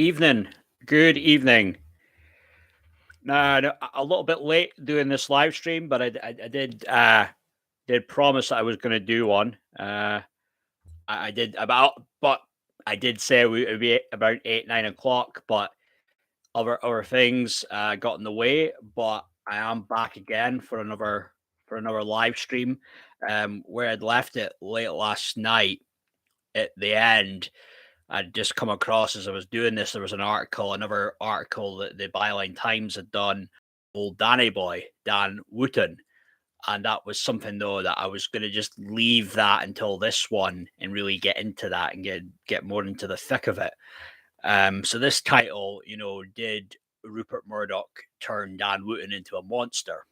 Evening. Good evening. Now, a little bit late doing this live stream, but I did promise I was going to do one. I did about, but I did say it would be about 8, 9 o'clock, but other things got in the way. But I am back again for another live stream. Where I'd left it late last night at the end. I'd just come across as I was doing this. There was another article that the Byline Times had done. Old Danny boy, Dan Wootton, and that was something though that I was going to just leave that until this one and really get into that and get more into the thick of it. So this title, did Rupert Murdoch turn Dan Wootton into a monster?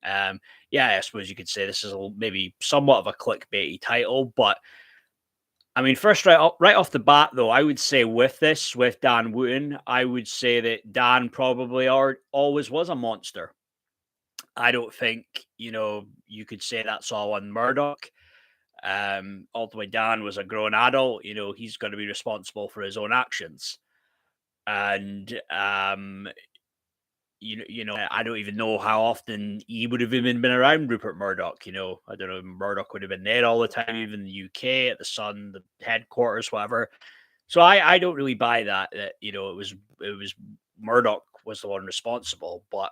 Yeah, I suppose you could say this is maybe somewhat of a clickbaity title, but I mean, first, right off the bat, though, I would say with Dan Wootton, I would say that Dan probably always was a monster. I don't think, you could say that's all on Murdoch. Ultimately, Dan was a grown adult. He's going to be responsible for his own actions. And I don't even know how often he would have even been around Rupert Murdoch. I don't know if Murdoch would have been there all the time, even in the UK at the Sun, the headquarters, whatever. So I don't really buy that it was Murdoch was the one responsible. But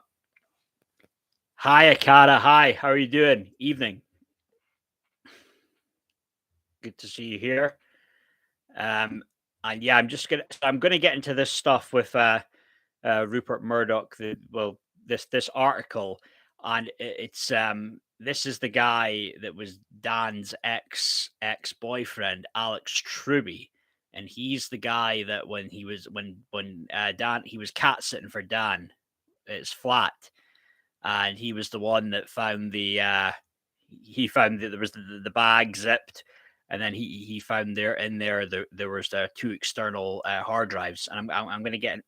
hi, Akata. Hi, how are you doing? Evening. Good to see you here. And yeah, I'm gonna get into this stuff with Rupert Murdoch. This article, and this is the guy that was Dan's ex boyfriend, Alex Truby, and he's the guy that when Dan he was cat sitting for Dan at his flat, and he was the one that found he found that there was the bag zipped, and then he found there was two external hard drives, and I'm going to get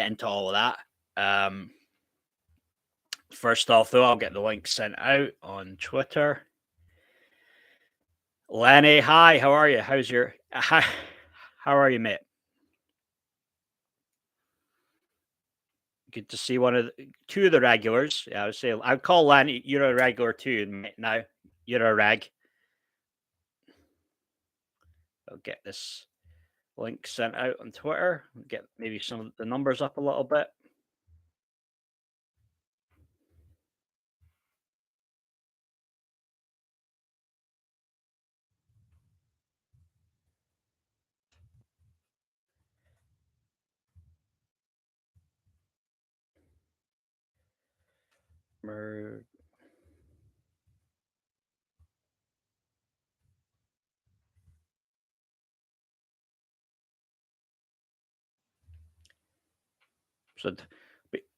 into all of that. First off, though, I'll get the link sent out on Twitter. Lenny, hi, how are you? How's your how are you, mate? Good to see two of the regulars. Yeah, I would say I'd call Lenny. You're a regular too, mate. Now you're a reg. I'll get this link sent out on Twitter. Get maybe some of the numbers up a little bit. So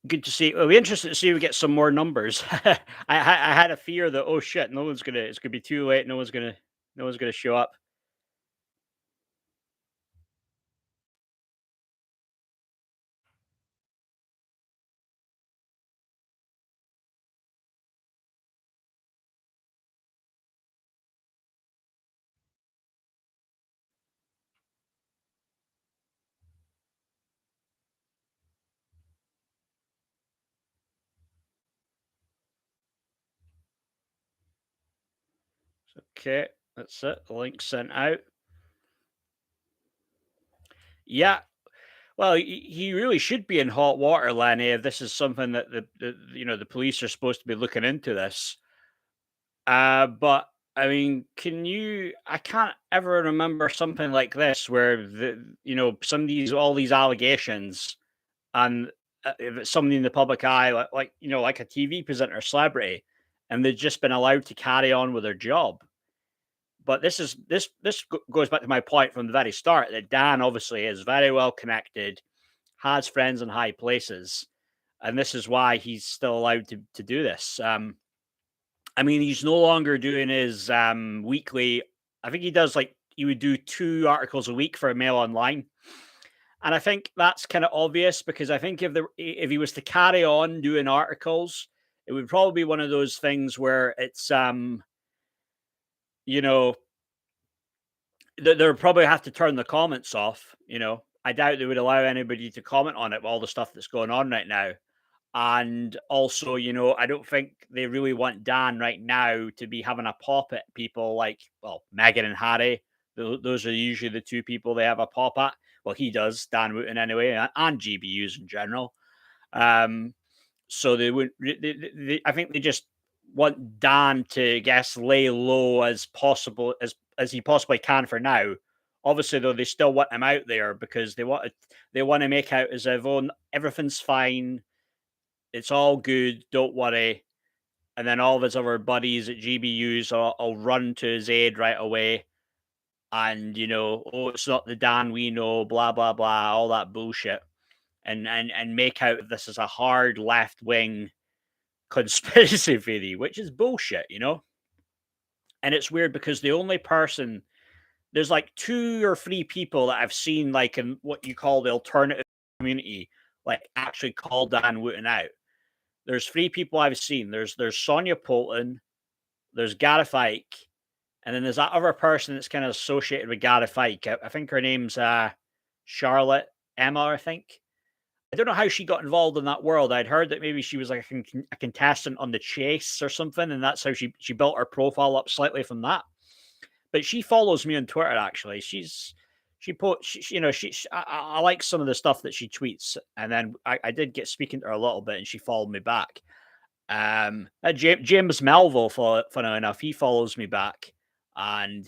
good to see. It'll be interesting to see if we get some more numbers. I had a fear that oh shit, no one's gonna. It's gonna be too late. No one's gonna show up. Okay, that's it. The link sent out. Yeah. Well, he really should be in hot water, Lenny. If this is something that the police are supposed to be looking into this. But I mean, I can't ever remember something like this where all these allegations, and if it's somebody in the public eye, like a TV presenter, celebrity, and they've just been allowed to carry on with their job. But goes back to my point from the very start that Dan obviously is very well connected, has friends in high places, and this is why he's still allowed to do this. I mean, he's no longer doing his weekly. I think he would do 2 articles a week for a Mail Online, and I think that's kind of obvious because I think if he was to carry on doing articles, it would probably be one of those things where it's you know, they'll probably have to turn the comments off, I doubt they would allow anybody to comment on it with all the stuff that's going on right now. And also, I don't think they really want Dan right now to be having a pop at people like, well, Meghan and Harry. Those are usually the two people they have a pop at. Well, he does, Dan Wootton anyway, and GBUs in general. So they would. I think they just want Dan to, I guess, lay low as possible as he possibly can for now. Obviously, though, they still want him out there because they want to make out as if everything's fine, it's all good, don't worry. And then all of his other buddies at GBUs will run to his aid right away. And, oh, it's not the Dan we know, blah, blah, blah, all that bullshit. And make out this is a hard left wing conspiracy theory, which is bullshit, And it's weird because the only person, there's like 2 or 3 people that I've seen, like in what you call the alternative community, like actually call Dan Wootton out. There's 3 people I've seen. There's Sonia Poulton, there's Gareth Ike, and then there's that other person that's kind of associated with Gareth Ike. I think her name's Charlotte Emma, I think. I don't know how she got involved in that world. I'd heard that maybe she was like a contestant on The Chase or something, and that's how she built her profile up slightly from that. But she follows me on Twitter. Actually, I like some of the stuff that she tweets, and then I did get speaking to her a little bit, and she followed me back. James Melville, funny enough, he follows me back, and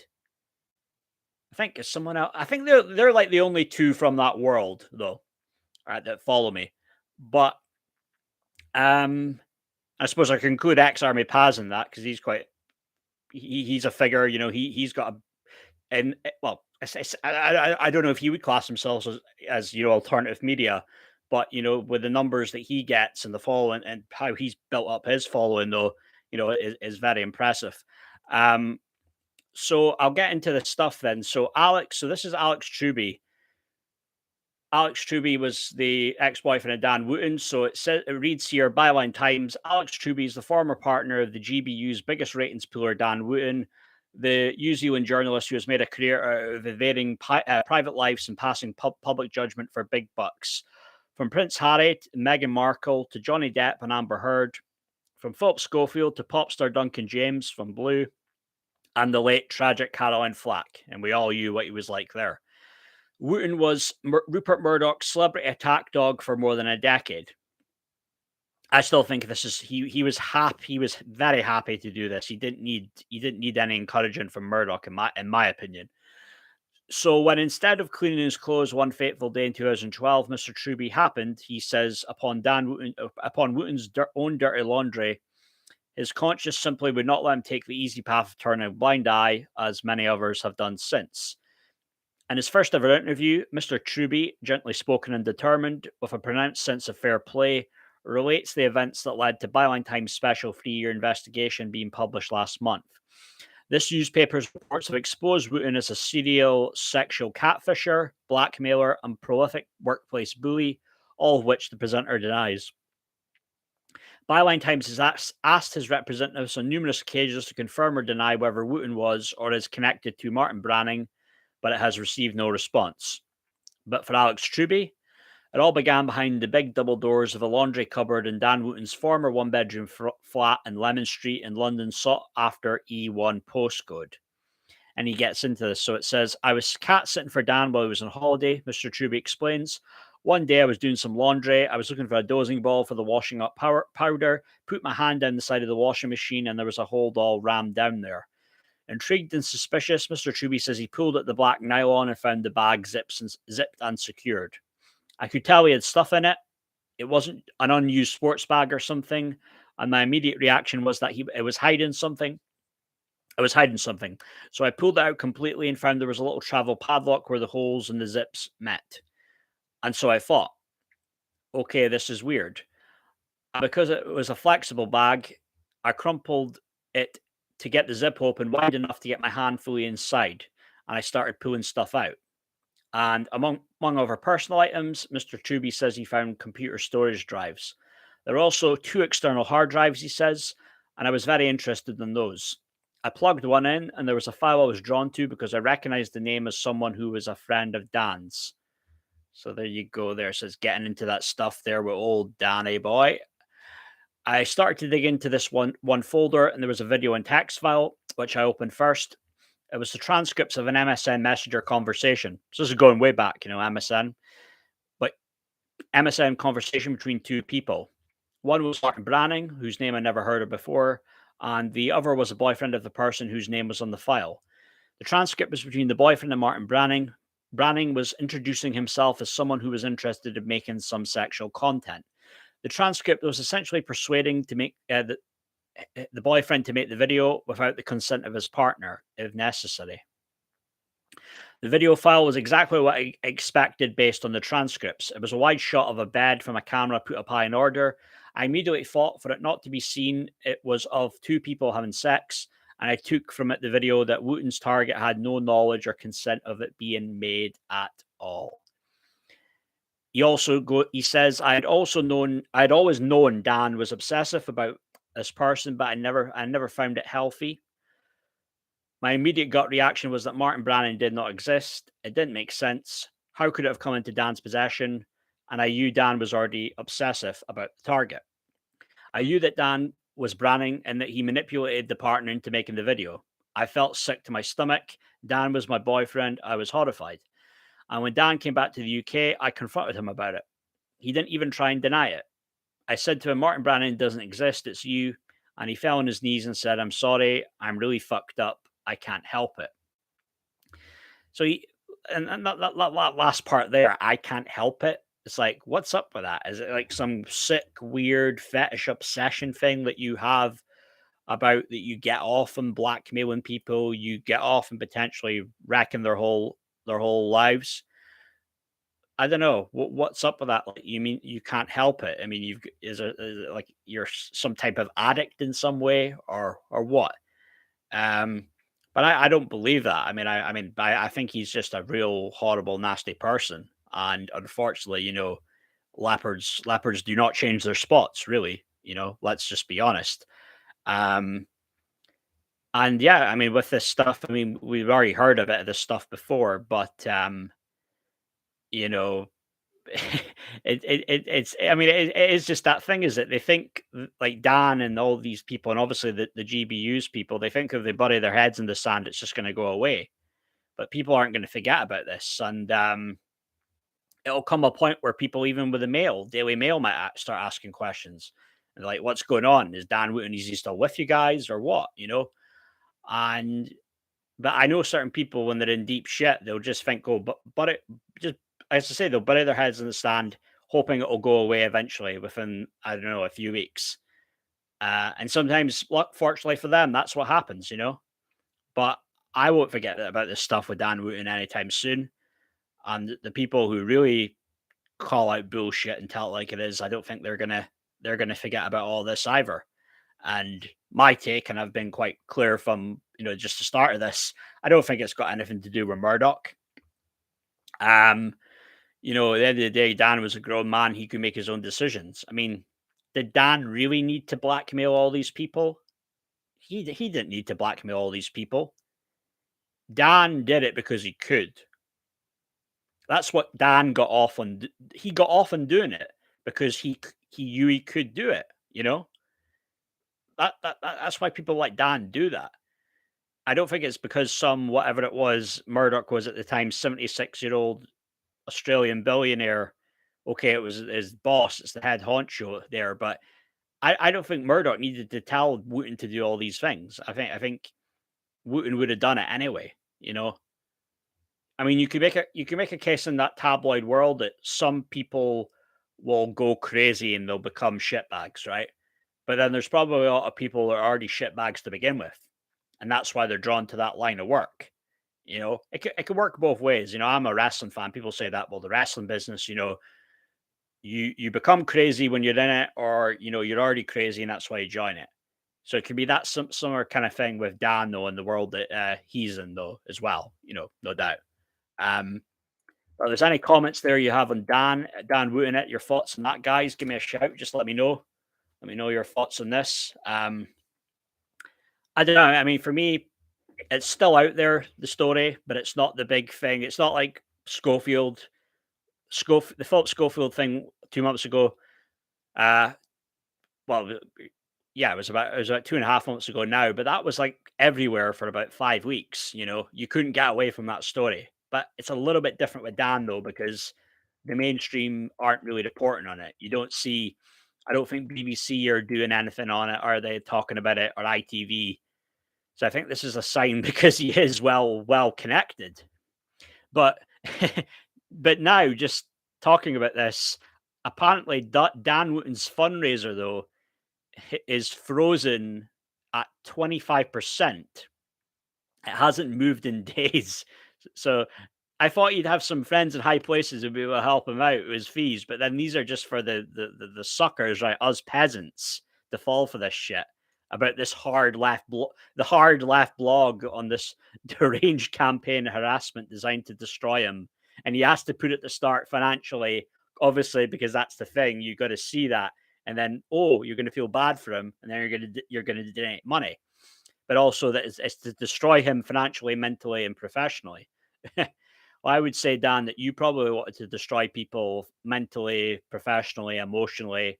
I think it's someone else. I think they're like the only 2 from that world though, that follow me. But I suppose I can include X Army Paz in that because he's a figure. He's got and well, I don't know if he would class himself as alternative media, but with the numbers that he gets and the following and how he's built up his following, though, is very impressive. So I'll get into the stuff then. So this is Alex Truby. Alex Truby was the ex-boyfriend of Dan Wootton. So it reads here, Byline Times, Alex Truby is the former partner of the GBU's biggest ratings puller, Dan Wootton, the New Zealand journalist who has made a career out of evading private lives and passing public judgment for big bucks. From Prince Harry, Meghan Markle, to Johnny Depp and Amber Heard, from Philip Schofield to pop star Duncan James from Blue, and the late tragic Caroline Flack. And we all knew what he was like there. Wootton was Rupert Murdoch's celebrity attack dog for more than a decade. I still think this is he was happy. He was very happy to do this. He didn't need any encouragement from Murdoch, in my opinion. So when instead of cleaning his clothes one fateful day in 2012, Mr. Truby happened, he says, upon Wootton's own dirty laundry, his conscience simply would not let him take the easy path of turning a blind eye, as many others have done since. In his first ever interview, Mr. Truby, gently spoken and determined, with a pronounced sense of fair play, relates the events that led to Byline Times' special 3-year investigation being published last month. This newspaper's reports have exposed Wootton as a serial sexual catfisher, blackmailer, and prolific workplace bully, all of which the presenter denies. Byline Times has asked his representatives on numerous occasions to confirm or deny whether Wootton was or is connected to Martin Branning, but it has received no response. But for Alex Truby, it all began behind the big double doors of a laundry cupboard in Dan Wootton's former one-bedroom flat in Lemon Street in London, sought after E1 postcode. And he gets into this. So it says, I was cat sitting for Dan while he was on holiday, Mr. Truby explains. One day I was doing some laundry. I was looking for a dosing ball for the washing up powder, put my hand down the side of the washing machine, and there was a hold all rammed down there. Intrigued and suspicious, Mr. Truby says he pulled at the black nylon and found the bag zipped and secured. I could tell he had stuff in it. It wasn't an unused sports bag or something. And my immediate reaction was that it was hiding something. I was hiding something. So I pulled it out completely and found there was a little travel padlock where the holes in the zips met. And so I thought, okay, this is weird. And because it was a flexible bag, I crumpled it to get the zip open wide enough to get my hand fully inside. And I started pulling stuff out. And among other personal items, Mr. Truby says he found computer storage drives. There are also 2 external hard drives, he says, and I was very interested in those. I plugged one in, and there was a file I was drawn to because I recognized the name as someone who was a friend of Dan's. So there you go. There, so it's getting into that stuff there with old Danny boy. I started to dig into this one folder, and there was a video and text file which I opened first. It was the transcripts of an MSN Messenger conversation. So this is going way back, MSN, but MSN conversation between two people. One was Martin Branning, whose name I never heard of before, and the other was a boyfriend of the person whose name was on the file. The transcript was between the boyfriend and Martin Branning. Branning was introducing himself as someone who was interested in making some sexual content. The transcript was essentially persuading to make the boyfriend to make the video without the consent of his partner, if necessary. The video file was exactly what I expected based on the transcripts. It was a wide shot of a bed from a camera put up high in order. I immediately thought for it not to be seen, it was of two people having sex, and I took from it the video that Wootton's target had no knowledge or consent of it being made at all. He says, I'd always known Dan was obsessive about this person, but I never found it healthy. My immediate gut reaction was that Martin Branning did not exist. It didn't make sense. How could it have come into Dan's possession? And I knew Dan was already obsessive about the target. I knew that Dan was Branning and that he manipulated the partner into making the video. I felt sick to my stomach. Dan was my boyfriend. I was horrified. And when Dan came back to the UK, I confronted him about it. He didn't even try and deny it. I said to him, Martin Branning doesn't exist. It's you. And he fell on his knees and said, I'm sorry. I'm really fucked up. I can't help it. So that last part there, I can't help it. It's like, what's up with that? Is it like some sick, weird fetish obsession thing that you have about that you get off on blackmailing people, you get off and potentially wrecking their whole lives? I don't know what's up with that. Like, you mean you can't help it? I mean, is it like you're some type of addict in some way, or what? But I don't believe that. I think he's just a real horrible, nasty person, and unfortunately, leopards do not change their spots. Really, let's just be honest. Um, and yeah, with this stuff, we've already heard a bit of this stuff before, but you know, it is just that thing, is that they think like Dan and all these people, and obviously the GBU's people, they think if they bury their heads in the sand, it's just going to go away. But people aren't going to forget about this, and it'll come a point where people, even with the Daily Mail, might start asking questions, and like, what's going on? Is Dan Wootton, is he still with you guys or what? And but I know certain people, when they're in deep shit, they'll just think, oh, but it just, as I say, they'll bury their heads in the sand, hoping it'll go away eventually within, I don't know, a few weeks. And sometimes, fortunately for them, that's what happens, But I won't forget about this stuff with Dan Wootton anytime soon. And the people who really call out bullshit and tell it like it is, I don't think they're gonna forget about all this either. And my take, and I've been quite clear from just the start of this, I don't think it's got anything to do with Murdoch. At the end of the day, Dan was a grown man; he could make his own decisions. Did Dan really need to blackmail all these people? He didn't need to blackmail all these people. Dan did it because he could. That's what Dan got off on. He got off on doing it because he knew he could do it. That's why people like Dan do that. I don't think it's because some, whatever it was, Murdoch was at the time 76-year-old Australian billionaire. Okay, it was his boss, it's the head honcho there, but I don't think Murdoch needed to tell Wootton to do all these things. I think Wootton would have done it anyway. You can make a case in that tabloid world that some people will go crazy and they'll become shitbags, right? But then there's probably a lot of people that are already shitbags to begin with, and that's why they're drawn to that line of work. It could work both ways. I'm a wrestling fan. People say that, well, the wrestling business, you become crazy when you're in it, or you're already crazy and that's why you join it. So it could be that similar kind of thing with Dan, though, in the world that he's in, though, as well. No doubt. If there's any comments there you have on Dan Wootton, your thoughts on that, guys, give me a shout. Just let me know. Let me know your thoughts on this. I don't know. For me, it's still out there, the story, but it's not the big thing. It's not like Schofield The Philip Schofield thing 2 months ago. Uh, well, yeah, it was about 2.5 months ago now, but that was like everywhere for about 5 weeks. You couldn't get away from that story. But it's a little bit different with Dan though, because the mainstream aren't really reporting on it. You don't see. I don't think BBC are doing anything on it. Are they talking about it, or ITV? So I think this is a sign because he is well connected. But but now just talking about this, apparently Dan Wootton's fundraiser though is frozen at 25%. It hasn't moved in days. So I thought he'd have some friends in high places who'd be able to help him out with his fees, but then these are just for the suckers, right? Us peasants to fall for this shit about this the hard left blog on this deranged campaign harassment designed to destroy him. And he has to put at the start financially, obviously, because that's the thing. You got to see that, and then you're going to feel bad for him, and then you're going to donate money, but also that it's to destroy him financially, mentally, and professionally. Well, I would say, Dan, that you probably wanted to destroy people mentally, professionally, emotionally.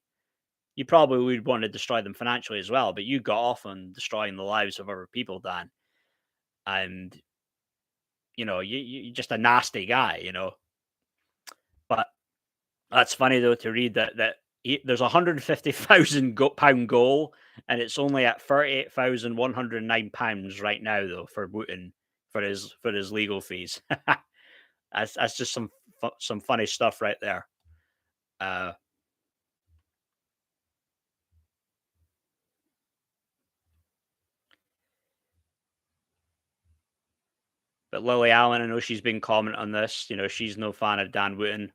You probably would want to destroy them financially as well, but you got off on destroying the lives of other people, Dan. And you're just a nasty guy. But that's funny though to read that there's £150,000 goal, and it's only at £38,109 right now though for Wootton for his legal fees. That's just some funny stuff right there. Uh, but Lily Allen, I know she's been commenting on this. She's no fan of Dan Wootton.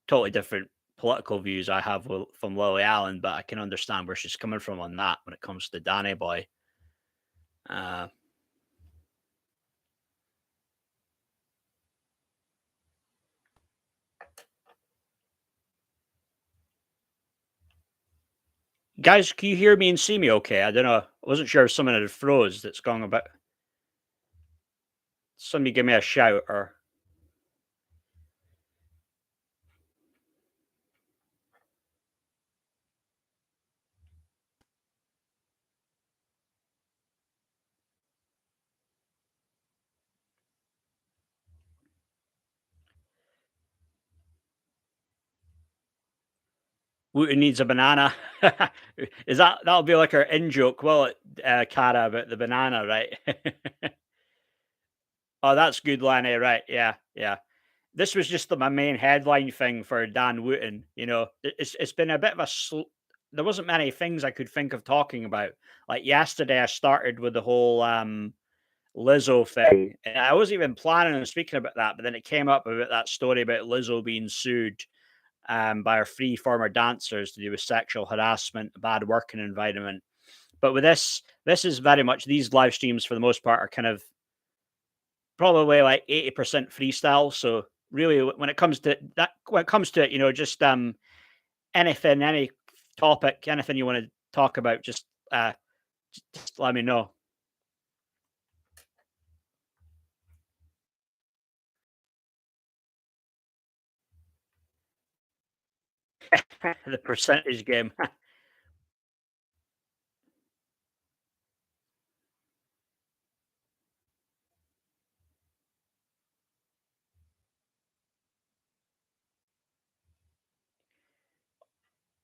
Totally different political views I have from Lily Allen, but I can understand where she's coming from on that when it comes to Danny Boy. Uh, Guys, can you hear me and see me okay? I don't know. I wasn't sure if someone had froze that's going about. Somebody give me a shout or. Wooten needs a banana. That'll be like our in joke, will it, Cara, about the banana, right? Oh, that's good, Lanny. Right? Yeah, yeah. This was just my main headline thing for Dan Wootton. It's been a bit of there wasn't many things I could think of talking about. Like yesterday, I started with the whole Lizzo thing. And I wasn't even planning on speaking about that, but then it came up about that story about Lizzo being sued by our three former dancers to do with sexual harassment, bad working environment. But with this is very much, these live streams for the most part are kind of probably like 80% freestyle. So really, when it comes to it, just anything, any topic, anything you want to talk about, just let me know. The percentage game.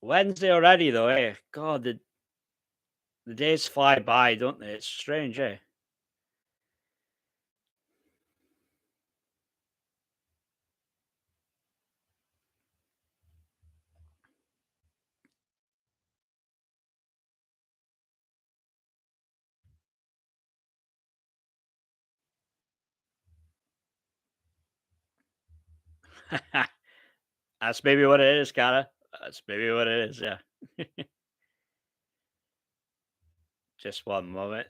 Wednesday already, though. Eh? God, the days fly by, don't they? It's strange, eh? That's maybe what it is, Cara. That's maybe what it is. Yeah. Just one moment.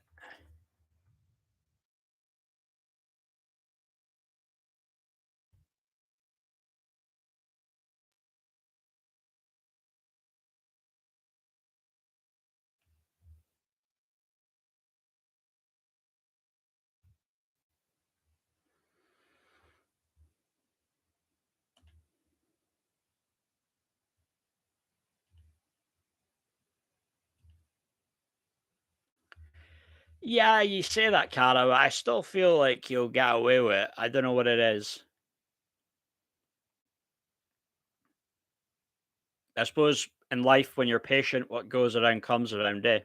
Yeah, you say that, Cara, but I still feel like you'll get away with it. I don't know what it is. I suppose in life, when you're patient, what goes around comes around, eh?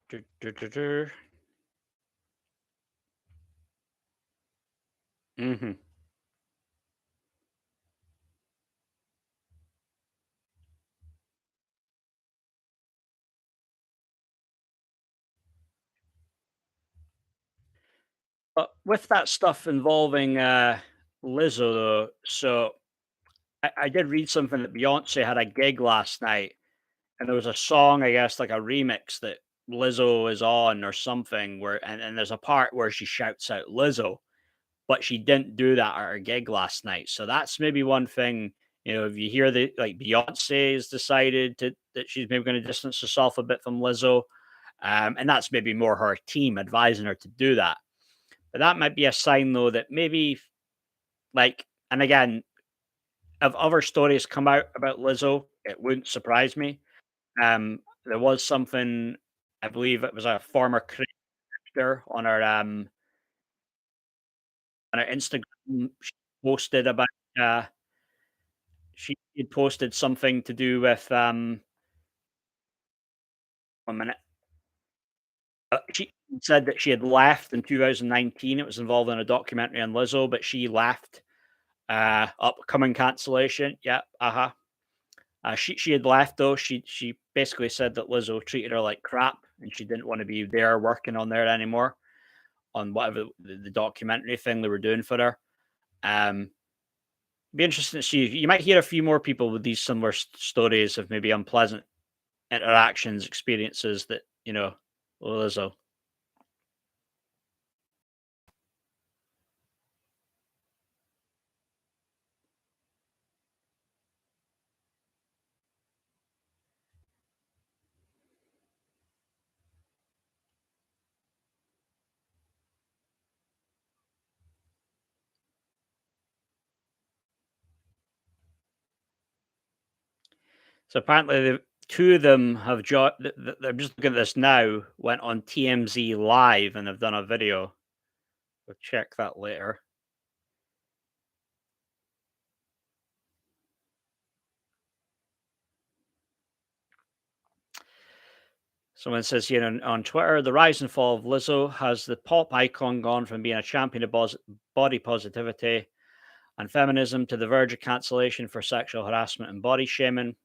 Du- du- du- du. Mhm. But with that stuff involving Lizzo, though, so I did read something that Beyonce had a gig last night, and there was a song, I guess, like a remix that Lizzo is on or something, and there's a part where she shouts out Lizzo, but she didn't do that at her gig last night. So that's maybe one thing. If you hear that like Beyonce has decided that she's maybe going to distance herself a bit from Lizzo, and that's maybe more her team advising her to do that. But that might be a sign though that maybe like, and again, if other stories come out about Lizzo, it wouldn't surprise me. There was something, I believe it was a former creator on her Instagram. She posted about uh, she had posted something to do with 1 minute. She said that she had left in 2019. It was involved in a documentary on Lizzo, but she left. Upcoming cancellation. Yeah. Uh-huh. She had left though. She basically said that Lizzo treated her like crap, and she didn't want to be there working on there anymore on whatever the documentary thing they were doing for her. Um, be interesting to see. You might hear a few more people with these similar stories of maybe unpleasant interactions, experiences that Lizzo. So apparently, the two of them have joined. I'm just looking at this now. Went on TMZ live and have done a video. We'll check that later. Someone says here on Twitter, the rise and fall of Lizzo has the pop icon gone from being a champion of body positivity and feminism to the verge of cancellation for sexual harassment and body shaming.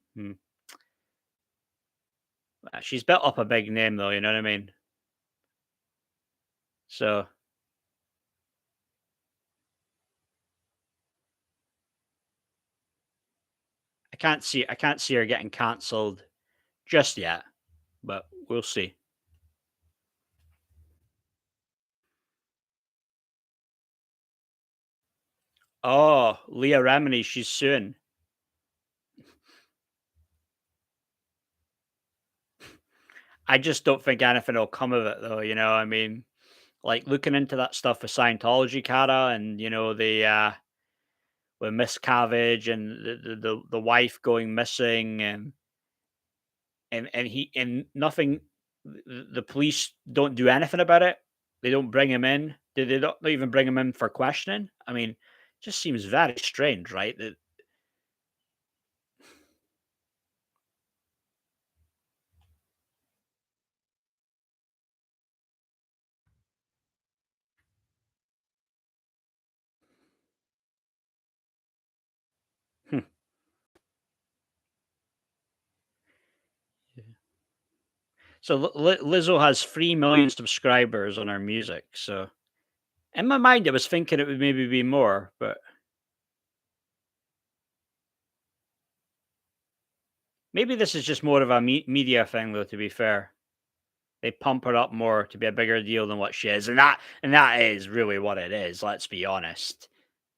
She's built up a big name, though. You know what I mean? So I can't see her getting cancelled just yet, but we'll see. Oh, Leah Remini, she's suing. I just don't think anything will come of it, though. I mean, like looking into that stuff with Scientology, Cara, and the with miscarriage and the wife going missing, and nothing. The police don't do anything about it. They don't bring him in. They don't even bring him in for questioning. I mean, it just seems very strange, right? That hmm. So Lizzo has 3 million subscribers on her music. So in my mind, I was thinking it would maybe be more, but maybe this is just more of a media thing, though. To be fair, they pump her up more to be a bigger deal than what she is, and that is really what it is. Let's be honest.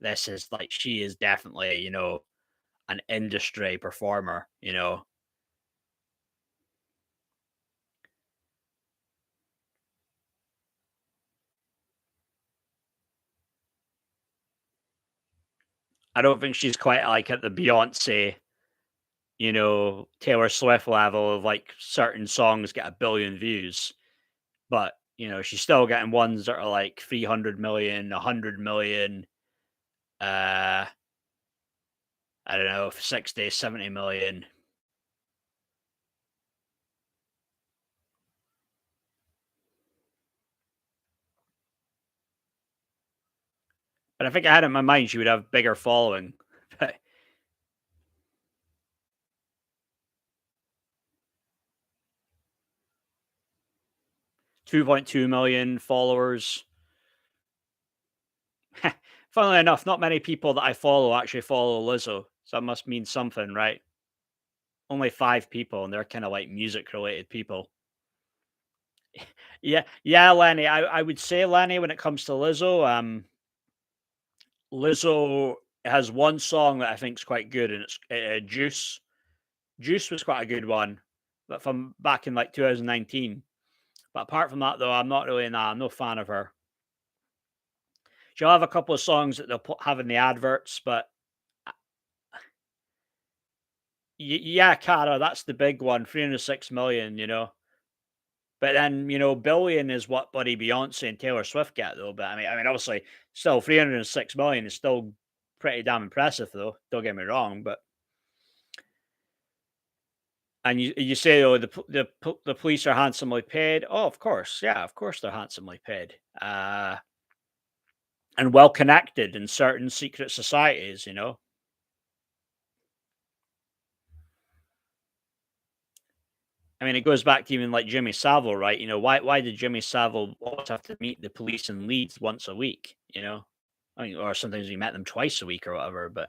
This is like she is definitely an industry performer. I don't think she's quite like at the Beyonce, Taylor Swift level of like certain songs get a billion views, but she's still getting ones that are like 300 million, 100 million, uh, I don't know, 60, 70 million. But I think I had in my mind she would have bigger following. But 2.2 million followers. Funnily enough, not many people that I follow actually follow Lizzo, so that must mean something, right? Only 5 people, and they're kinda like music-related people. Yeah, yeah, Lenny, I would say, Lenny, when it comes to Lizzo, Lizzo has one song that I think is quite good, and it's, "Juice." "Juice" was quite a good one, but from back in, like, 2019. But apart from that, though, I'm no fan of her. She'll have a couple of songs that they'll have in the adverts, but yeah, Cara, that's the big one, 306 million, But then, billion is what buddy Beyonce and Taylor Swift get though. But I mean, obviously, still 306 million is still pretty damn impressive though. Don't get me wrong, but and you say oh the police are handsomely paid. Oh, of course, yeah, of course they're handsomely paid, and well connected in certain secret societies. I mean, it goes back to even like Jimmy Savile, right? Why did Jimmy Savile always have to meet the police in Leeds once a week? I mean, or sometimes he met them twice a week or whatever. But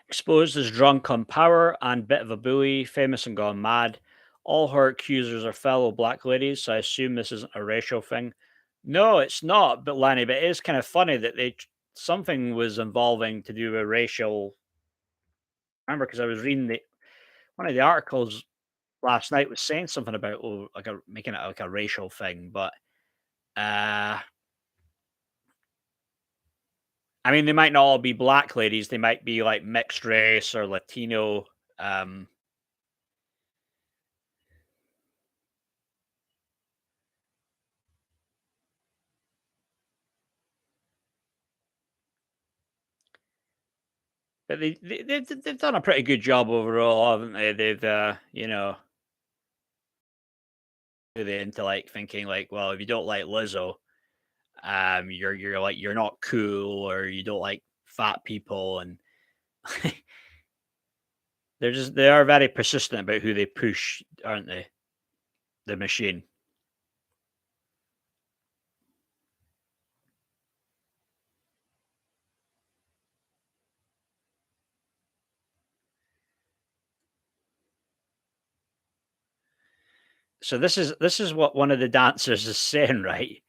exposed as drunk on power and bit of a bully, famous and gone mad. All her accusers are fellow black ladies, so I assume this isn't a racial thing. No, it's not, but Lanny, but it is kind of funny that something was involving to do with racial. Remember, because I was reading one of the articles last night was saying something about like making it like a racial thing, but uh I mean they might not all be black ladies, they might be like mixed race or Latino. Um But they've done a pretty good job overall, haven't they? They've, they into like thinking like, well, if you don't like Lizzo, you're like you're not cool or you don't like fat people, and they are very persistent about who they push, aren't they? The machine. So this is what one of the dancers is saying, right?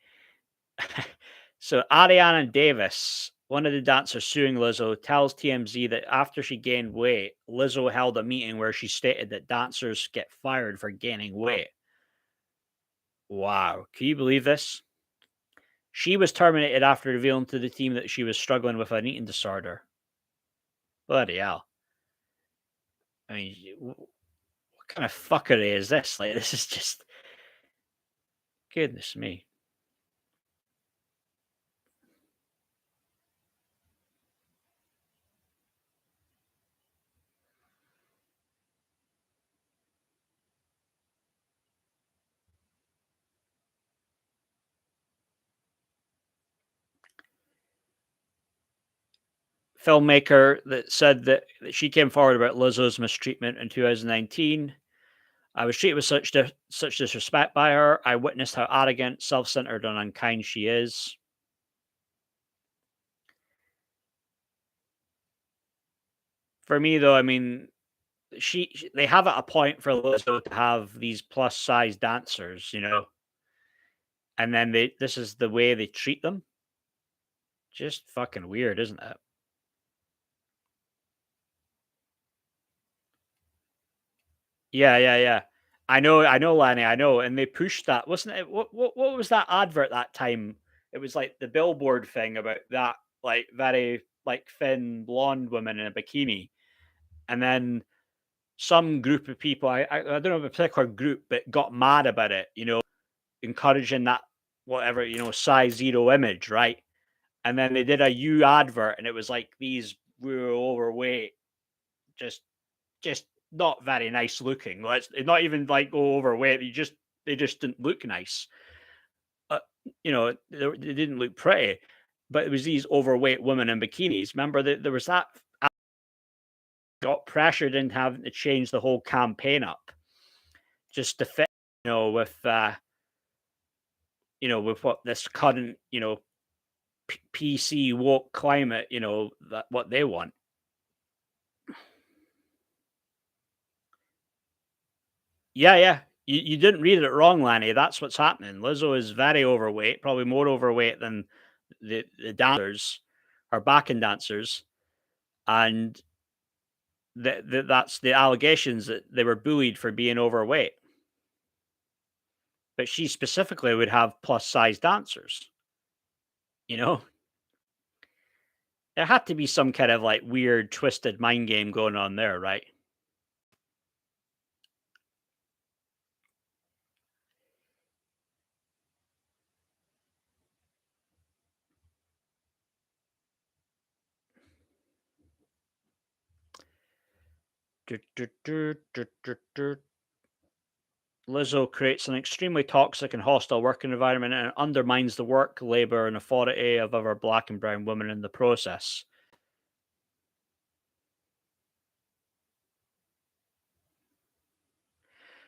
So Ariana Davis, one of the dancers suing Lizzo, tells TMZ that after she gained weight, Lizzo held a meeting where she stated that dancers get fired for gaining weight. Wow, can you believe this? She was terminated after revealing to the team that she was struggling with an eating disorder. Bloody hell! I mean, what kind of fuckery is this? Like, this is just goodness me. filmmaker that said that she came forward about Lizzo's mistreatment in 2019. I was treated with such disrespect by her. I witnessed how arrogant, self-centered, and unkind she is. For me, though, I mean, they have at a point for Lizzo to have these plus size dancers, and then this is the way they treat them. Just fucking weird, isn't it? Yeah, yeah, yeah. I know, Lanny, I know. And they pushed that, wasn't it? What was that advert that time? It was like the billboard thing about that, like very like thin blonde woman in a bikini, and then some group of people, I don't know, a particular group, but got mad about it, encouraging that whatever, size zero image, right? And then they did a U advert, and it was like these were overweight, just just not very nice looking. Let's not even like go overweight. They just didn't look nice. Uh, they didn't look pretty. But it was these overweight women in bikinis. Remember that there was that got pressured into having to change the whole campaign up just to fit, with what this current, PC woke climate, that what they want. Yeah, yeah. You didn't read it wrong, Lanny. That's what's happening. Lizzo is very overweight, probably more overweight than the dancers, her backing dancers, and that's the allegations that they were bullied for being overweight. But she specifically would have plus size dancers. You know, there had to be some kind of like weird, twisted mind game going on there, right? Lizzo creates an extremely toxic and hostile working environment and undermines the work, labor, and authority of other black and brown women in the process.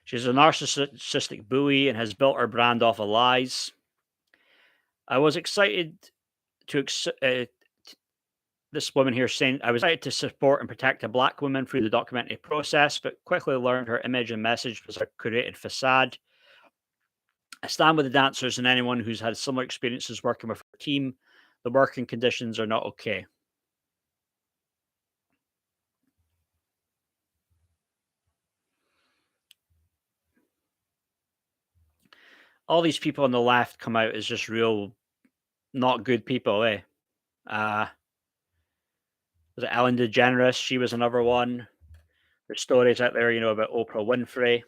She's a narcissistic bully and has built her brand off of lies. I was excited to this woman here saying I was excited to support and protect a black woman through the documentary process, but quickly learned her image and message was a created facade. I stand with the dancers and anyone who's had similar experiences working with her team. The working conditions are not okay. All these people on the left come out as just real not good people, eh? Uh, was it Ellen DeGeneres? She was another one. There's stories out there, about Oprah Winfrey.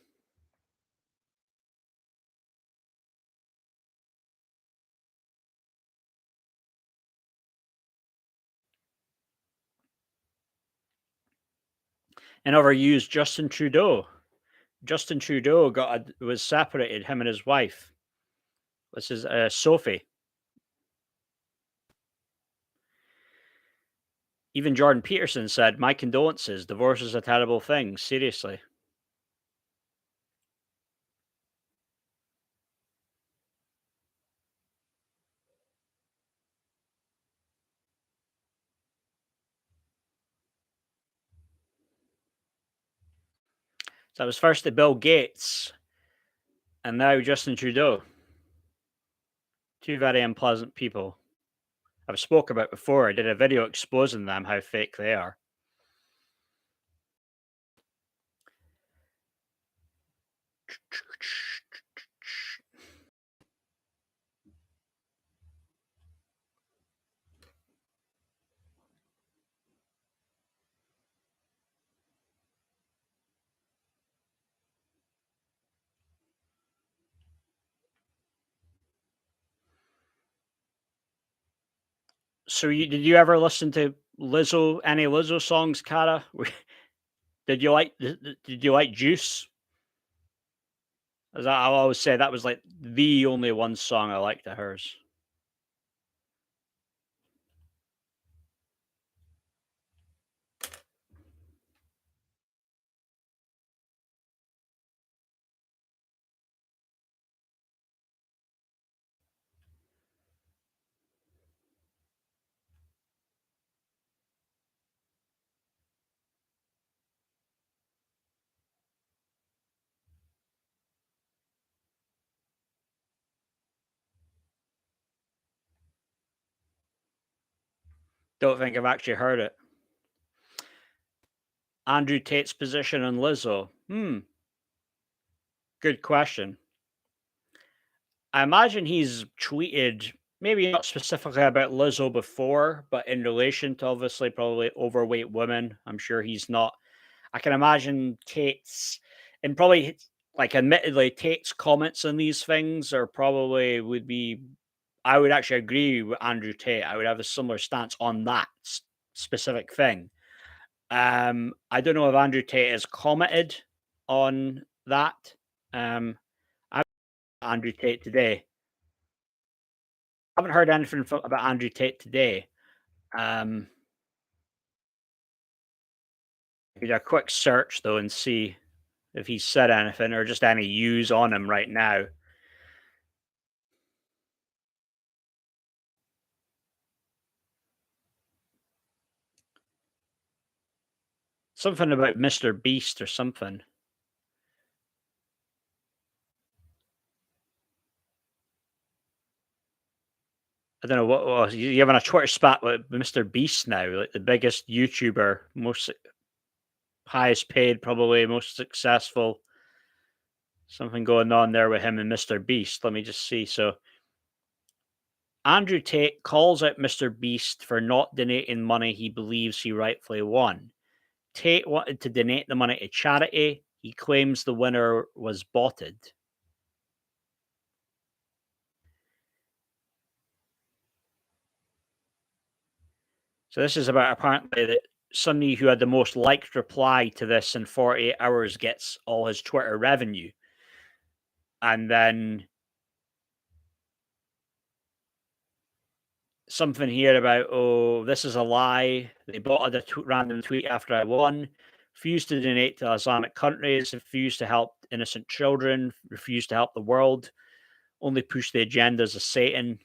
And overused Justin Trudeau. Justin Trudeau was separated, him and his wife. This is Sophie. Even Jordan Peterson said, "My condolences. Divorce is a terrible thing. Seriously." So it was first Bill Gates, and now Justin Trudeau. Two very unpleasant people. I've spoke about before. I did a video exposing them how fake they are. So, did you ever listen to Lizzo? Any Lizzo songs, Cara? Did you like Juice? As I always say, that was like the only one song I liked of hers. Don't think I've actually heard it. Andrew Tate's position on Lizzo. Good question. I imagine he's tweeted maybe not specifically about Lizzo before, but in relation to obviously probably overweight women. I'm sure he's not. I can imagine Tate's and probably like admittedly Tate's comments on these things are probably would be I would actually agree with Andrew Tate. I would have a similar stance on that specific thing. I don't know if Andrew Tate has commented on that. Um, I Andrew Tate today. I haven't heard anything about Andrew Tate today. Um, do a quick search though and see if he's said anything or just any use on him right now. Something about Mr. Beast or something. I don't know what was you having a Twitter spat with Mr. Beast now, like the biggest YouTuber, most highest paid, probably most successful. Something going on there with him and Mr. Beast. Let me just see. So Andrew Tate calls out Mr. Beast for not donating money he believes he rightfully won. Tate wanted to donate the money to charity. He claims the winner was botted. So this is about apparently that somebody who had the most liked reply to this in 48 hours gets all his Twitter revenue. And then something here about, oh, this is a lie. They bought a random tweet after I won. Refused to donate to Islamic countries, refused to help innocent children, refused to help the world, only push the agendas of Satan.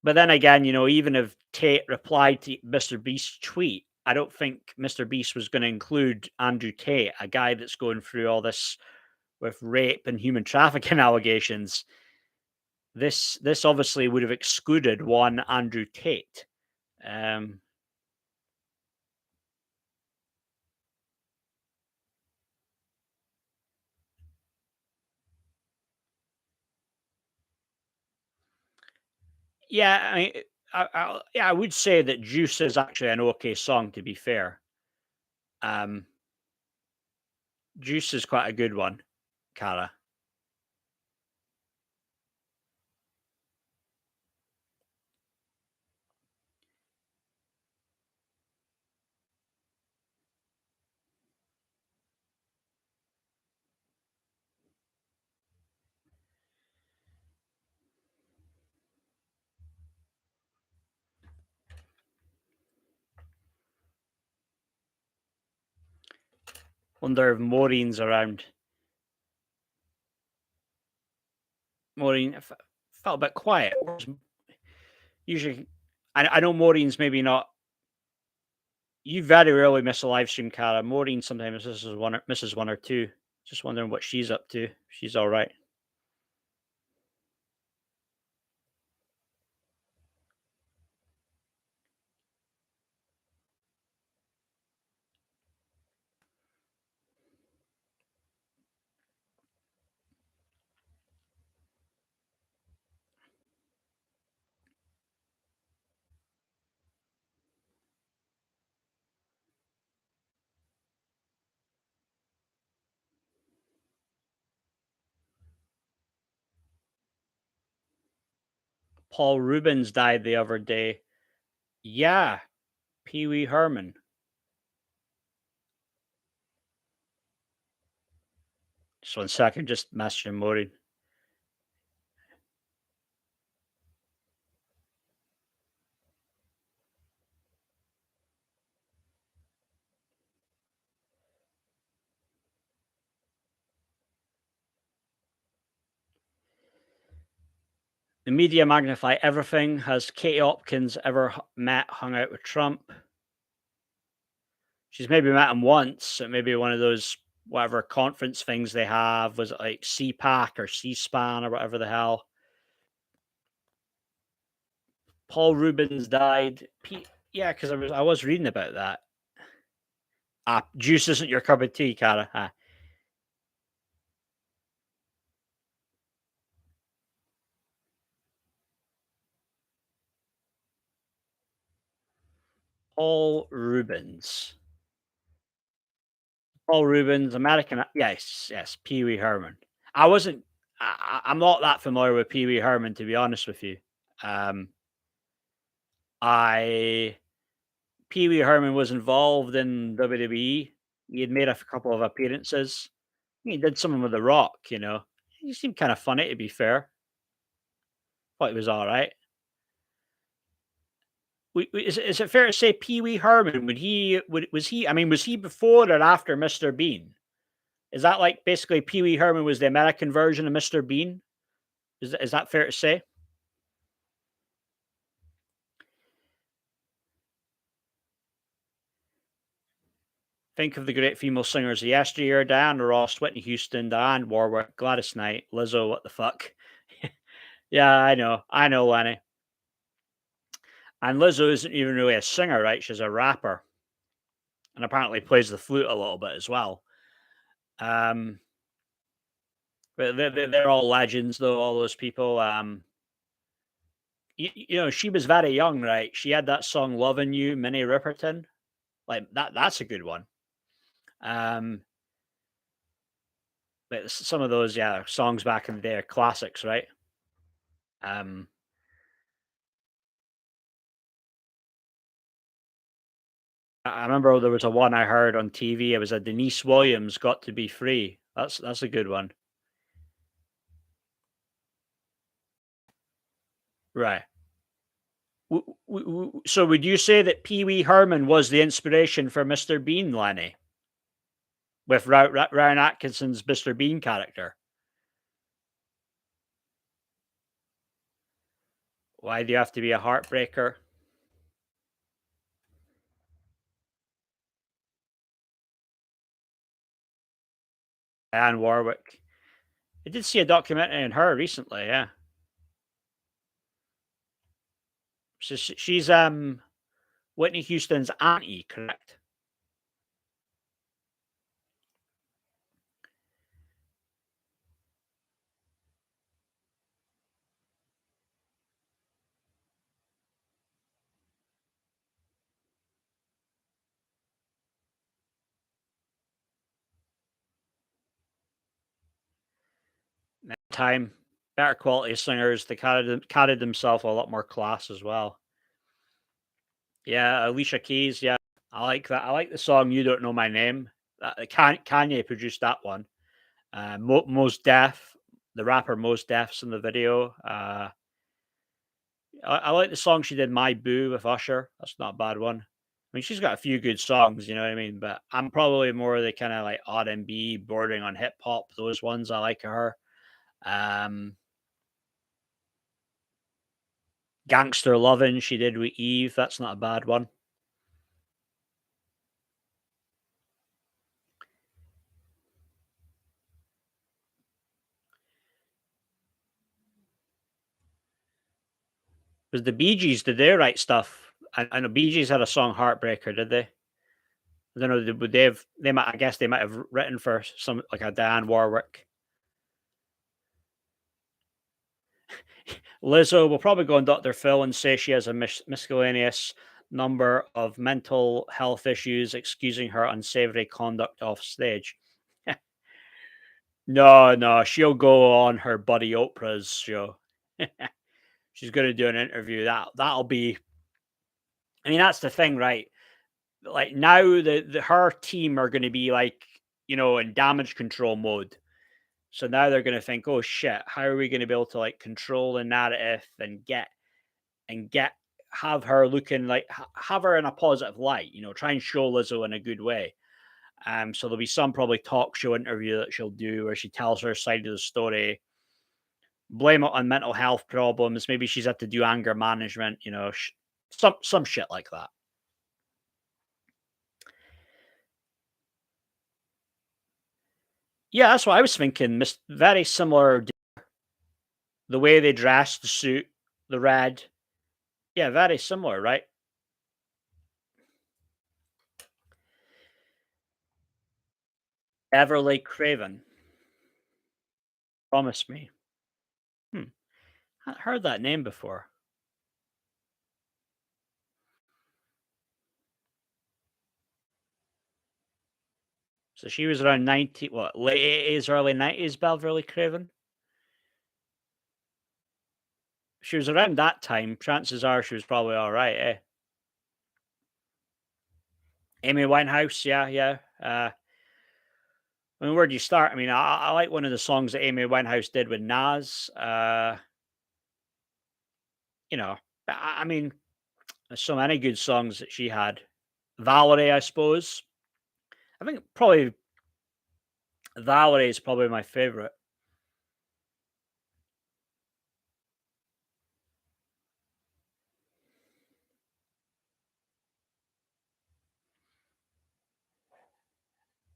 But then again, even if Tate replied to Mr. Beast's tweet, I don't think Mr. Beast was going to include Andrew Tate, a guy that's going through all this with rape and human trafficking allegations. This obviously would have excluded one Andrew Tate. Um, yeah, I mean, yeah, I would say that Juice is actually an okay song. To be fair, um, Juice is quite a good one, Cara. Wonder if Maureen's around. Maureen felt a bit quiet. Usually, I know Maureen's maybe not. You very rarely miss a live stream, Cara. Maureen sometimes misses one or two. Just wondering what she's up to. She's all right. Paul Rubens died the other day. Yeah, Pee Wee Herman. Just 1 second, just messaging Maureen. The media magnify everything. Has Katie Hopkins ever hung out with Trump? She's maybe met him once at maybe one of those whatever conference things they have. Was it like CPAC or C-SPAN or whatever the hell? Paul Rubens died. Yeah, because I was reading about that. Juice isn't your cup of tea, Cara. Paul Rubens. Paul Rubens, American. Yes, yes. Pee Wee Herman. I wasn't. I'm not that familiar with Pee Wee Herman, to be honest with you. Um, I Pee Wee Herman was involved in WWE. He had made a couple of appearances. He did something with The Rock. He seemed kind of funny, to be fair. Thought he was all right. Is it fair to say Pee Wee Herman? Was he? I mean, was he before or after Mr. Bean? Is that like basically Pee Wee Herman was the American version of Mr. Bean? Is that fair to say? Think of the great female singers of yesteryear: Diana Ross, Whitney Houston, Diane Warwick, Gladys Knight, Lizzo. What the fuck? Yeah, I know, Lenny. And Lizzo isn't even really a singer, right? She's a rapper, and apparently plays the flute a little bit as well. Um, but they're all legends, though. All those people. She was very young, right? She had that song "Loving You," Minnie Riperton. Like that's a good one. Um, but some of those, yeah, songs back in the day are classics, right? Um, I remember there was a one I heard on TV. It was a Denise Williams, "Got to Be Free." That's a good one, right? So, would you say that Pee Wee Herman was the inspiration for Mr. Bean, Lenny, with Ryan Atkinson's Mr. Bean character? Why do you have to be a heartbreaker? Anne Warwick. I did see a documentary on her recently. Yeah, so she's Whitney Houston's auntie, correct? Time, better quality singers. They carried themselves a lot more class as well. Yeah, Alicia Keys. Yeah, I like that. I like the song "You Don't Know My Name." Kanye produced that one. Most Def, the rapper Most Def's in the video. I like the song she did, "My Boo" with Usher. That's not a bad one. I mean, she's got a few good songs, you know what I mean. But I'm probably more the kind of like R&B, bordering on hip hop. Those ones I like of her. Um, Gangster Lovin', she did with Eve. That's not a bad one. Was the Bee Gees, did they write stuff? I know Bee Gees had a song Heartbreaker, did they? I don't know. Would they have? They might. I guess they might have written for some like a Diane Warwick. Lizzo will probably go on Dr. Phil and say she has a miscellaneous number of mental health issues, excusing her unsavory conduct off stage. No, no, she'll go on her Buddy Oprah's show. She's going to do an interview. That'll be. I mean, that's the thing, right? Like now, the her team are going to be like in damage control mode. So now they're going to think, oh shit, how are we going to be able to like control the narrative and get have her looking like have her in a positive light, try and show Lizzo in a good way. So there'll be some probably talk show interview that she'll do where she tells her side of the story, blame it on mental health problems. Maybe she's had to do anger management, some shit like that. Yeah, that's what I was thinking. Very similar, the way they dressed, the suit, the red. Yeah, very similar, right? Beverly Craven. Promise Me. Hmm. I heard that name before. So she was around 90, what, late 80s, early 90s, Beverly Craven? She was around that time. Chances are she was probably all right, eh? Amy Winehouse, yeah, yeah. I mean, where do you start? I mean, I like one of the songs that Amy Winehouse did with Nas. You know, I mean, there's so many good songs that she had. Valerie, I suppose. I think probably Valerie is probably my favorite.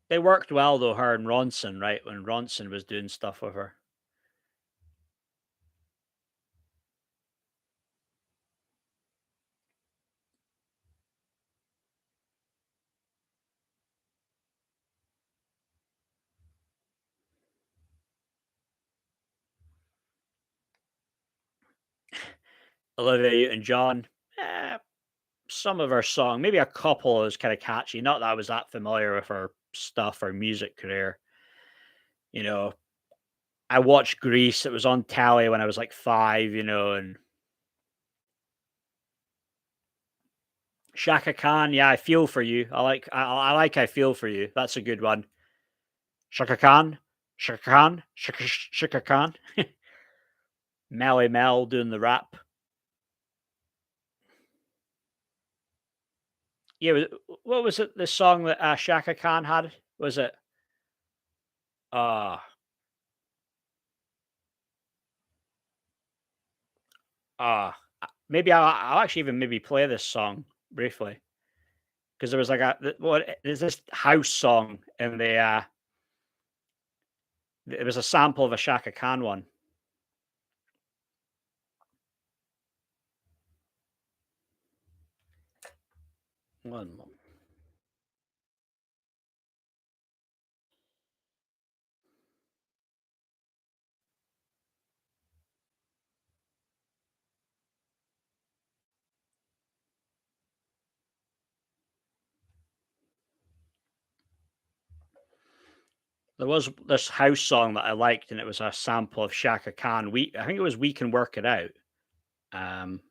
They worked well though, her and Ronson, right? When Ronson was doing stuff with her. Olivia Newton-John. Eh, some of her song, maybe a couple is kind of catchy. Not that I was that familiar with her stuff or music career. You know, I watched Grease. It was on telly when I was like 5, and Shaka Khan. Yeah, I feel for you. I like I feel for you. That's a good one. Shaka Khan, Shaka Khan, Shaka Khan. Melly Mel doing the rap. Yeah, what was it? The song that Shaka Khan had, was it? Uh, uh, maybe I'll actually even maybe play this song briefly because there was like what there's this house song and it was a sample of a Shaka Khan one. One moment. There was this house song that I liked, and it was a sample of Shaka Khan. I think it was "We Can Work It Out." Um,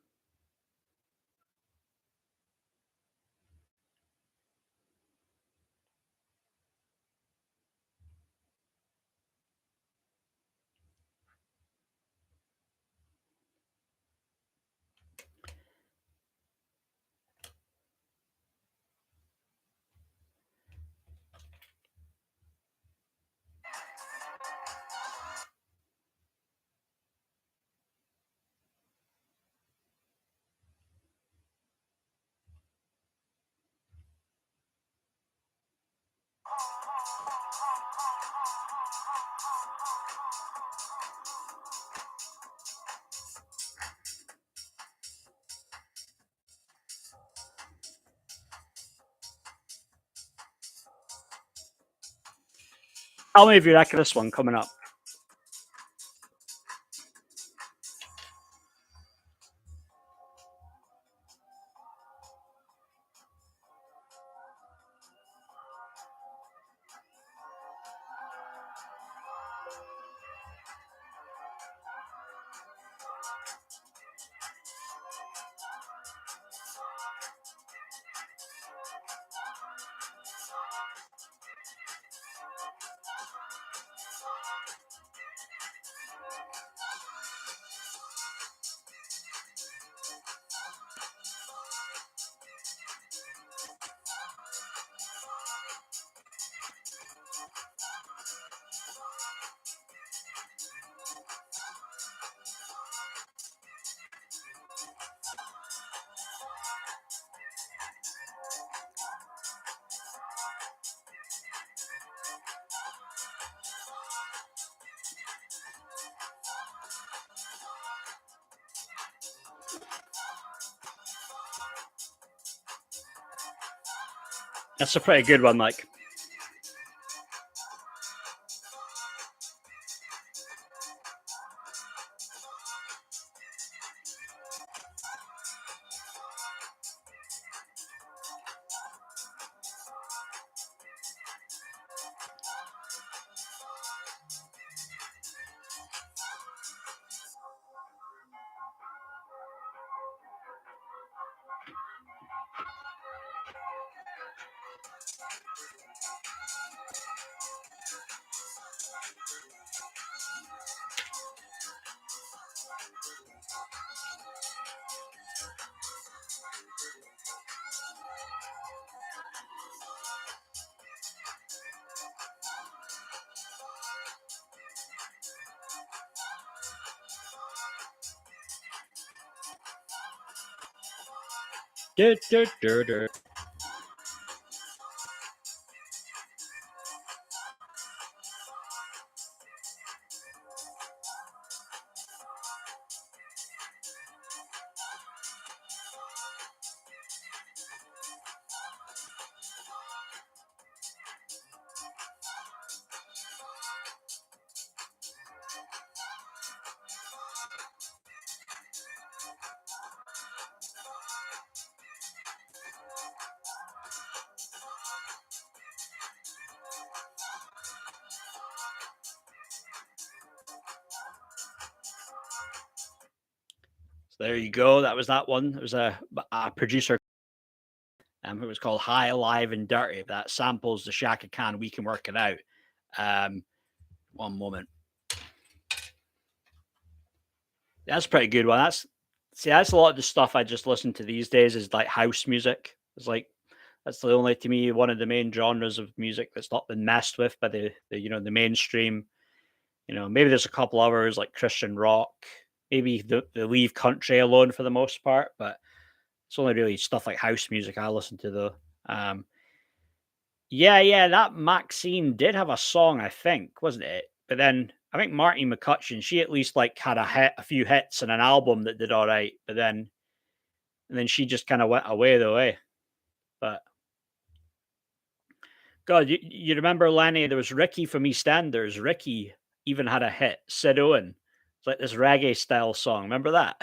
Tell me if you reckon this one coming up. That's a pretty good one. Like, dur, dur, dur, dur. So there you go. That was that one. It was a producer. It was called High, Alive, and Dirty. That samples the Shaka Khan. We can work it out. Um, one moment. That's a pretty good one. That's a lot of the stuff I just listen to these days is like house music. It's like that's the only to me one of the main genres of music that's not been messed with by the mainstream. Maybe there's a couple others like Christian rock. Maybe they leave country alone for the most part, but it's only really stuff like house music I listen to though. Um, yeah, yeah, that Maxine did have a song, I think, wasn't it? But then I think Marty McCutcheon, she at least like had a few hits and an album that did all right. But then she just kind of went away though, eh? But God, you remember Lenny? There was Ricky from EastEnders. Ricky even had a hit, Sid Owen. It's like this reggae style song. Remember that?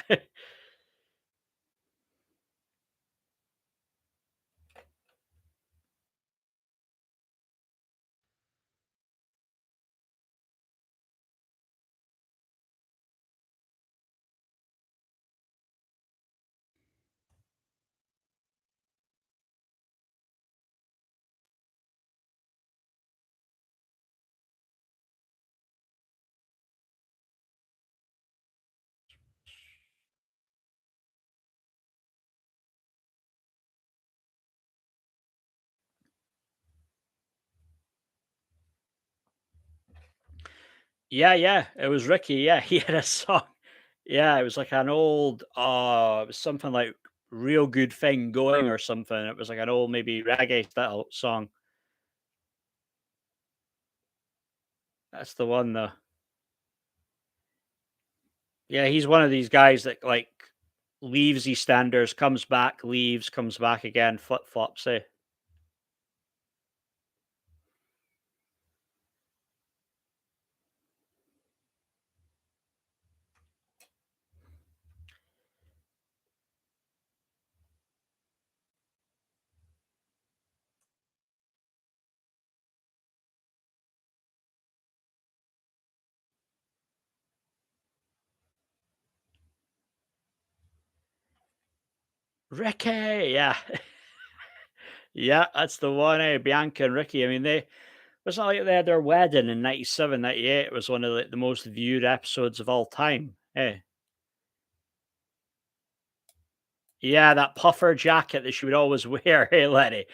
Yeah, yeah, it was Ricky. Yeah, he had a song. Yeah, it was like an old, it was something like "Real Good Thing Going" or something. It was like an old, maybe reggae style song. That's the one, though. Yeah, he's one of these guys that like leaves EastEnders, comes back, leaves, comes back again, flip flops. Eh? Ricky, yeah, yeah, that's the one. Eh? Bianca and Ricky. I mean, they it's not like they had their wedding in 97, 98. It was one of the most viewed episodes of all time. Eh? Yeah, that puffer jacket that she would always wear, hey, Letty.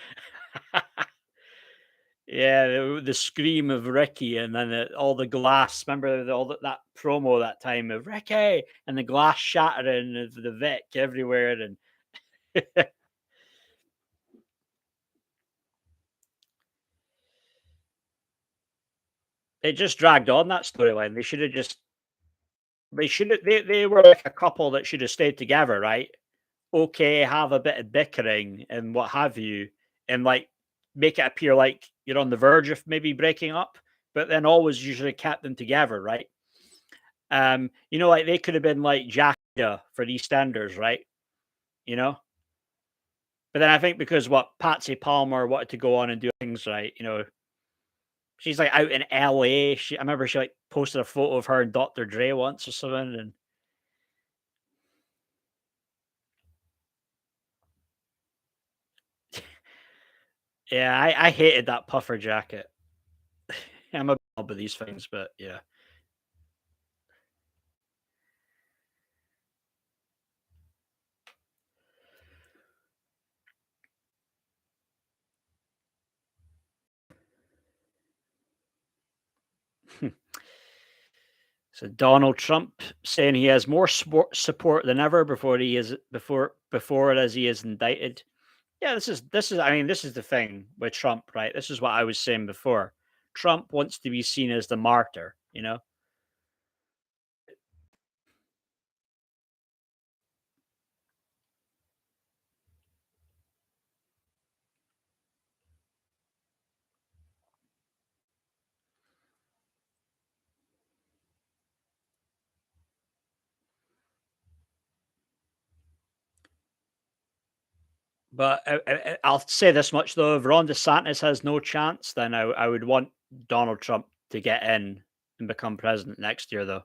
Yeah, the scream of Ricky and then all the glass. Remember that promo that time of Ricky and the glass shattering of the Vic everywhere. And it just dragged on that storyline. They were like a couple that should have stayed together, right? Okay, have a bit of bickering and what have you, and like make it appear like you're on the verge of maybe breaking up, but then always usually kept them together, right? Like they could have been like Jack for EastEnders, right? You know, but then I think because what Patsy Palmer wanted to go on and do things right, she's like out in LA. I remember she like posted a photo of her and Dr. Dre once or something, and yeah, I hated that puffer jacket. I'm a bit of these things, but yeah. So Donald Trump saying he has more support than ever before it as he is indicted. Yeah, this is I mean this is the thing with Trump, right? This is what I was saying before. Trump wants to be seen as the martyr, you know. But I'll say this much though: if Ron DeSantis has no chance, then I would want Donald Trump to get in and become president next year, though.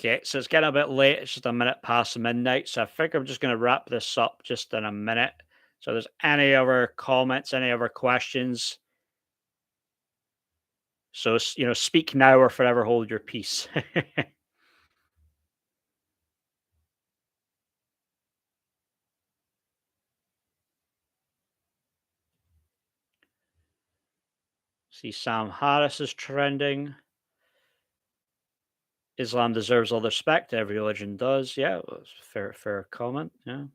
Okay, so it's getting a bit late. It's just a minute past midnight. So I think I'm just going to wrap this up just in a minute. So, there's any other comments, any other questions? So, speak now or forever hold your peace. See, Sam Harris is trending. Islam deserves all the respect. Every religion does. Yeah, well, fair comment. Yeah.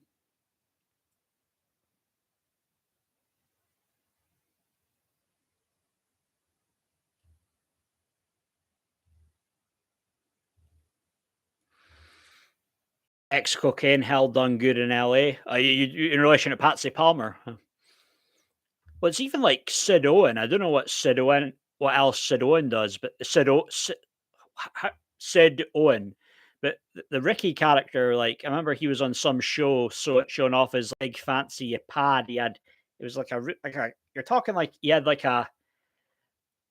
Ex cocaine hell done good in LA. In relation to Patsy Palmer. Huh. Well, it's even like Sid Owen. I don't know what else Sid Owen does, but Sid Owen. But the Ricky character, like I remember he was on some show, so showing off his like fancy pad. It was like you're talking like he had like a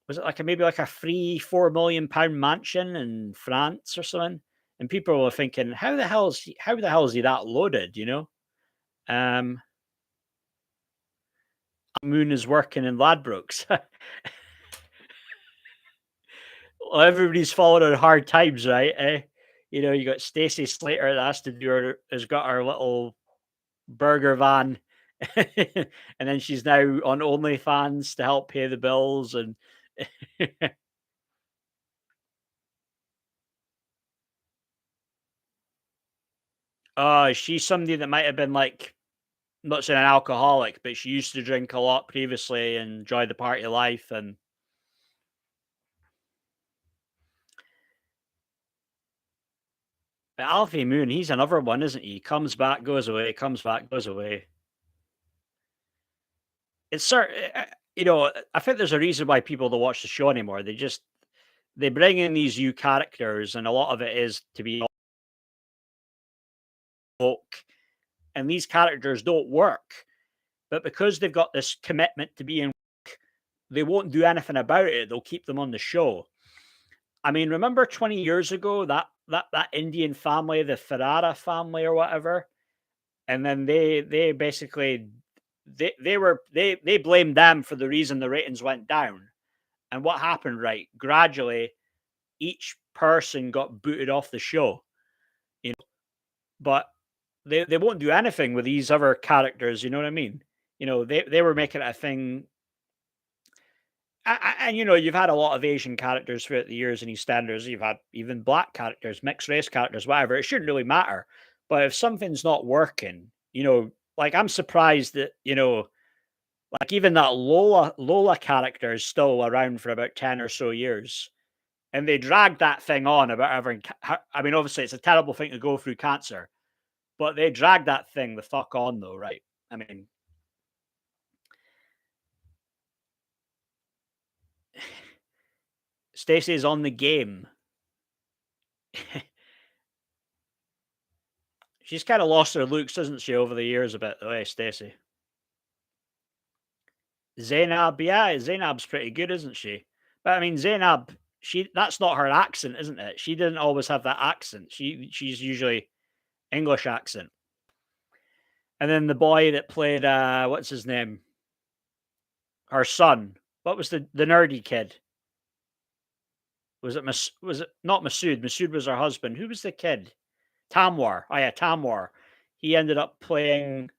was it like a maybe like a free £4 million mansion in France or something? And people were thinking, how the hell is he that loaded? Um, Moon is working in Ladbrokes. Well, everybody's falling on hard times, right? You got Stacey Slater that has got her little burger van, and then she's now on OnlyFans to help pay the bills. And she's somebody that might have been like not saying an alcoholic, but she used to drink a lot previously and enjoy the party life. And but Alfie Moon, he's another one, isn't he? Comes back, goes away, comes back, goes away. It's certain, I think there's a reason why people don't watch the show anymore. They bring in these new characters, and a lot of it is to be woke, and these characters don't work. But because they've got this commitment to being woke, they won't do anything about it. They'll keep them on the show. I mean, remember 20 years ago that Indian family, the Ferrara family or whatever, and then they basically they blamed them for the reason the ratings went down. And what happened, right? Gradually, each person got booted off the show, you know. But they won't do anything with these other characters. You know what I mean? they were making it a thing. And you've had a lot of Asian characters throughout the years in EastEnders. You've had even black characters, mixed race characters, whatever. It shouldn't really matter. But if something's not working, like I'm surprised that, like even that Lola character is still around for about 10 or so years. And they dragged that thing on about having, I mean, obviously it's a terrible thing to go through cancer, but they dragged that thing the fuck on though, right? I mean, Stacey is on the game. She's kind of lost her looks, hasn't she, over the years a bit, though, eh, Stacey? Zainab, yeah, Zainab's pretty good, isn't she? But I mean, Zainab, that's not her accent, isn't it? She didn't always have that accent. She's usually English accent. And then the boy that played what's his name? Her son. What was the nerdy kid? Was it not Masood? Masood was her husband. Who was the kid? Tamwar. Oh yeah, Tamwar. He ended up playing.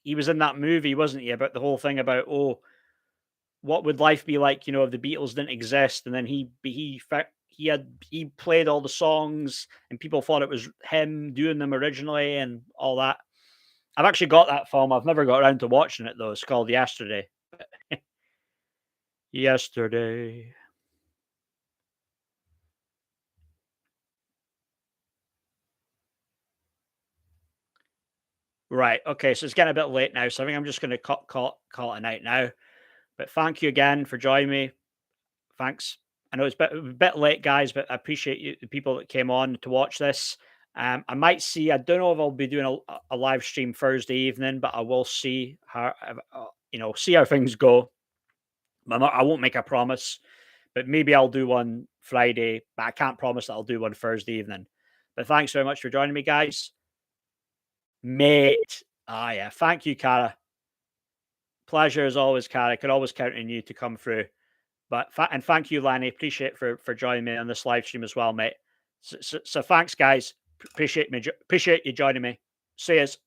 He was in that movie, wasn't he? About the whole thing about what would life be like, if the Beatles didn't exist? And then he played all the songs, and people thought it was him doing them originally, and all that. I've actually got that film. I've never got around to watching it though. It's called Yesterday. Yesterday. Right. Okay. So it's getting a bit late now. So I think I'm just going to call it a night now. But thank you again for joining me. Thanks. I know it's a bit late, guys, but I appreciate you, the people that came on to watch this. I might see. I don't know if I'll be doing a live stream Thursday evening, but I will see how see how things go. I won't make a promise, but maybe I'll do one Friday. But I can't promise that I'll do one Thursday evening. But thanks very much for joining me, guys. Mate. Ah, yeah. Thank you, Cara. Pleasure as always, Cara. I can always count on you to come through. But and thank you, Lanny. Appreciate for joining me on this live stream as well, mate. So thanks, guys. Appreciate you joining me. See yous.